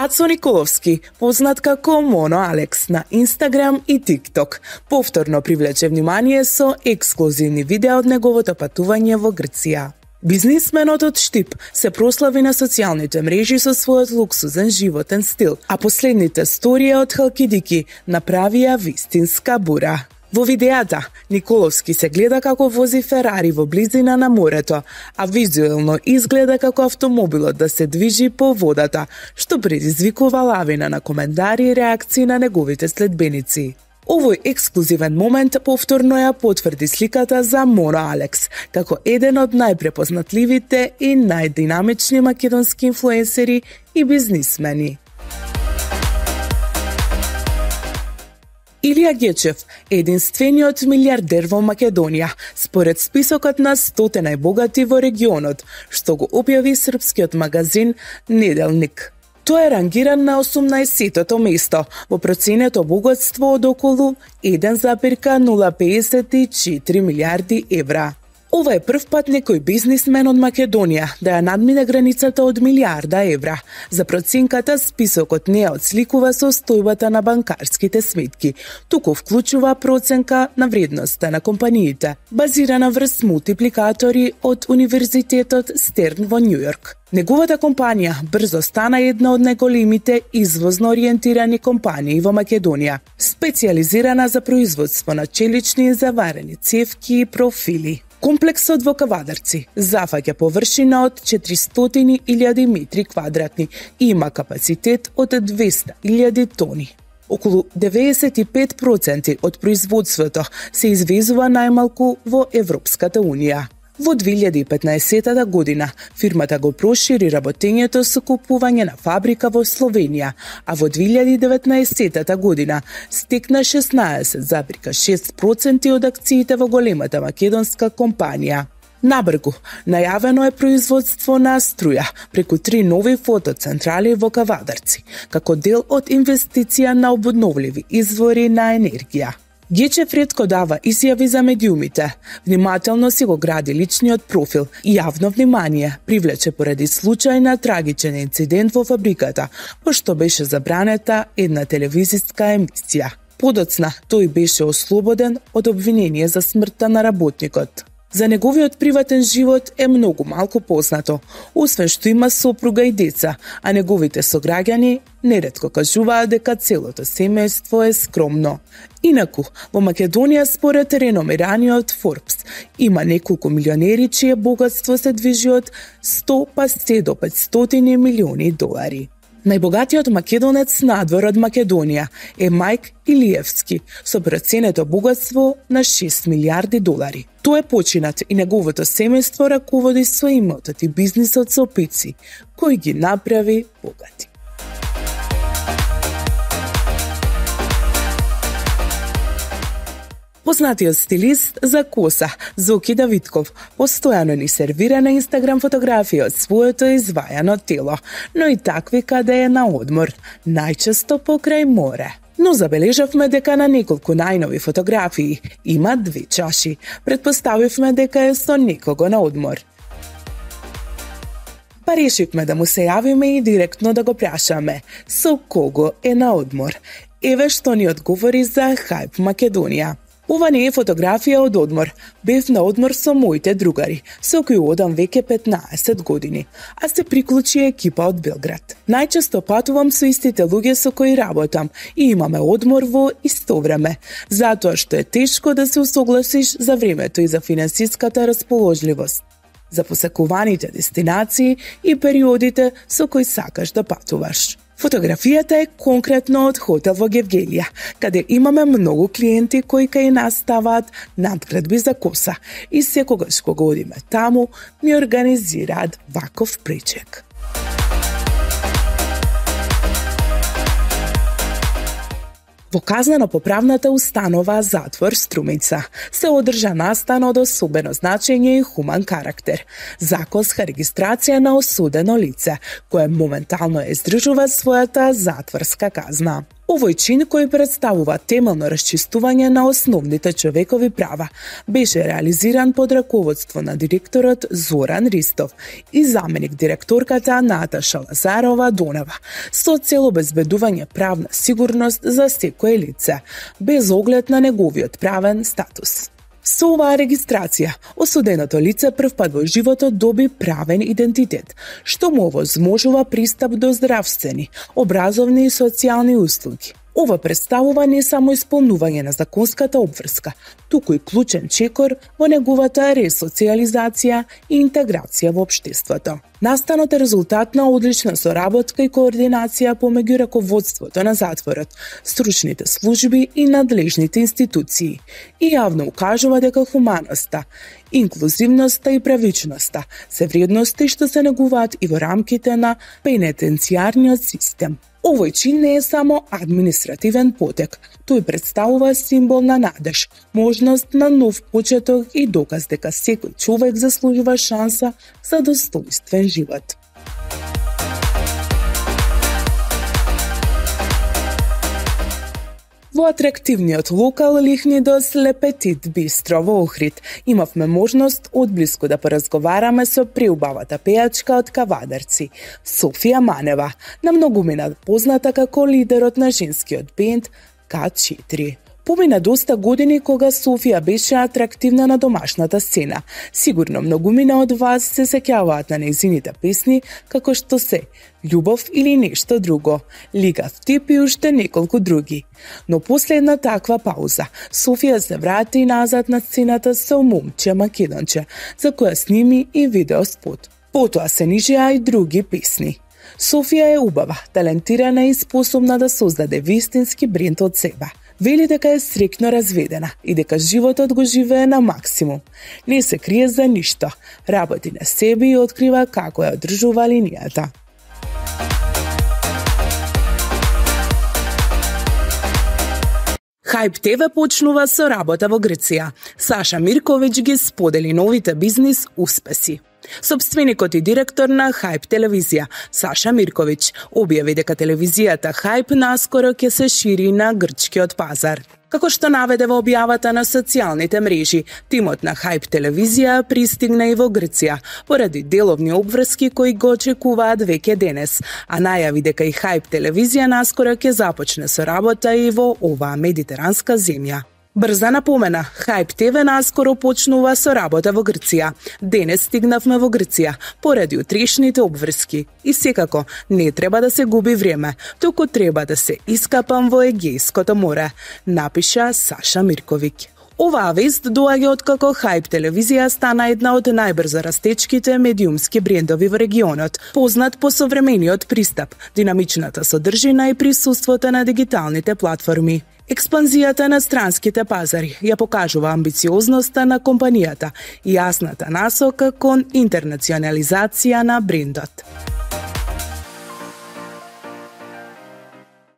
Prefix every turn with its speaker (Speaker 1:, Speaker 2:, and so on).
Speaker 1: Ацо Николовски, познат како Моно Алекс на Инстаграм и ТикТок, повторно привлече внимание со ексклузивни видеа од неговото патување во Грција. Бизнисменот од Штип се прослави на социјалните мрежи со својот луксузен животен стил, а последните сторија од Халкидики направија вистинска бура. Во видеата, Николовски се гледа како вози Ферари во близина на морето, а визуелно изгледа како автомобилот да се движи по водата, што предизвикува лавина на коментари и реакции на неговите следбеници. Овој ексклузивен момент повторно ја потврди сликата за Моно Алекс, како еден од најпрепознатливите и најдинамични македонски инфлуенсери и бизнисмени. Илија Гечев е единствениот милиардер во Македонија, според списокот на 100 најбогати во регионот, што го објави српскиот магазин Неделник. Тој е рангиран на 18-тото место во проценето богатство од околу 1,054 милиарди евра. Ова е прв пат некој бизнисмен од Македонија да ја надмине границата од милиарда евра. За проценката, списокот не ја отсликува состојбата на банкарските сметки, туку вклучува проценка на вредноста на компаниите, базирана врз мултипликатори од Универзитетот Стерн во Њујорк. Неговата компанија брзо стана една од најголемите извозно ориентирани компании во Македонија, специјализирана за производство на челични и заварени цевки и профили. Комплексот во Кавадарци зафаќа површина од 400.000 метри квадратни и има капацитет од 200.000 тони. Околу 95% од производството се извезува најмалку во Европската Унија. Во 2015 година фирмата го прошири работењето со купување на фабрика во Словенија, а во 2019 година стекна 16,6% од акциите во големата македонска компанија. Набргу, најавено е производство на струја преку 3 нови фотоцентрали во Кавадарци, како дел од инвестиција на обновливи извори на енергија. Гечев ретко дава изјави за медиумите, внимателно си го гради личниот профил и јавно внимание привлече поради случај на трагичен инцидент во фабриката, пошто беше забранета една телевизиска емисија. Подоцна тој беше ослободен од обвинение за смртта на работникот. За неговиот приватен живот е многу малку познато, освен што има сопруга и деца, а неговите сограѓани неретко кажуваат дека целото семејство е скромно. Инаку, во Македонија според реномираниот Forbes има неколку милионери чие богатство се движи од 100 па се до 500 милиони долари. Најбогатиот македонец надвор од Македонија е Мајк Илиевски со проценето богатство на 6 милиарди долари. Тој е починат и неговото семејство раководи со имотот и бизнисот со пици, кој ги направи богати. Познатиот стилист за коса, Зоки Давидков, постојано ни сервира на Инстаграм фотографија од своето извајано тело, но и такви каде е на одмор, најчесто покрај море. Но забележавме дека на неколку најнови фотографии има 2 чаши. Предпоставивме дека е со некого на одмор. Па решивме да му се јавиме и директно да го прашаме со кого е на одмор. Еве што ни одговори за Хајп Македонија. Ова не е фотографија од одмор. Бев на одмор со моите другари, со кои одам веќе 15 години, а се приклучи екипа од Белград. Најчесто патувам со истите луѓе со кои работам и имаме одмор во исто време, затоа што е тешко да се усогласиш за времето и за финансиската расположливост, за посекуваните дестинации и периодите со кои сакаш да патуваш. Фотографијата е конкретно од хотел во Гевгелија, каде имаме многу клиенти кои кај нас ставаат надградби за коса и секогаш кога одиме таму ми организираат ваков пречек. Во казнено-поправната установа Затвор Струмица се одржа настан од особено значење и хуман карактер, законска регистрација на осудено лице, кое моментално ја издржува својата затворска казна. Овој чин, кој представува темелно расчистување на основните човекови права, беше реализиран под раководство на директорот Зоран Ристов и заменик директорката Наташа Лазарова-Донева, со цел обезбедување правна сигурност за секое лице, без оглед на неговиот правен статус. Со оваа регистрација, осуденото лице првпат во животот доби правен идентитет, што му овозможува пристап до здравствени, образовни и социјални услуги. Ова представува не само исполнување на законската обврска, туку и клучен чекор во неговата ресоциализација и интеграција во општеството. Настанот е резултат на одлична соработка и координација помеѓу раководството на затворот, стручните служби и надлежните институции и јавно укажува дека хуманоста, инклузивноста и правичноста се вредности што се негуваат и во рамките на пенитенцијарниот систем. Овој чин не е само административен потек, тој представува символ на надеж, можност на нов почеток и доказ дека секој човек заслужува шанса за достоинствен живот. Во атрактивниот локал Лихнидос Ле Петит бистро во Охрид имавме можност одблиску да поразговараме со преубавата пејачка од Кавадарци, Софија Манева, на многумина позната како лидерот на женскиот бенд К4. Помина доста години кога Софија беше атрактивна на домашната сцена. Сигурно многумина од вас се сеќаваат на нејзините песни како што се Љубов или нешто друго, Лигав тип и уште неколку други. Но после една таква пауза, Софија се врати назад на сцената со Момче Македонче, за која сними и видеоспот. Потоа се нижеа и други песни. Софија е убава, талентирана и способна да создаде вистински бренд од себе. Вели дека е среќно разведена и дека животот го живее на максимум. Не се крие за ништо, работи на себе и открива како ја одржува линијата. Хајп ТВ почнува со работа во Грција. Саша Мирковиќ ги сподели новите бизнис успеси. Собственикот и директор на Хајп телевизија, Саша Мирковиќ, објави дека телевизијата Хајп наскоро ќе се шири на грчкиот пазар. Како што наведе во објавата на социјалните мрежи, тимот на Хајп телевизија пристигна и во Грција, поради деловни обврски кои го очекуваат веќе денес, а најави дека и Хајп телевизија наскоро ќе започне со работа и во оваа медитеранска земја. Брза напомена, Хајп ТВ наскоро почнува со работа во Грција. Денес стигнавме во Грција, поради утрешните обврски. И секако, не треба да се губи време, туку треба да се искапам во Егејското море, напиша Саша Мирковиќ. Оваа вест доаѓа откако Хајп телевизија стана една од најбрзо растечките медиумски брендови во регионот, познат по современиот пристап, динамичната содржина и присуството на дигиталните платформи. Експанзијата на странските пазари ја покажува амбициозноста на компанијата и јасната насока кон интернационализација на брендот.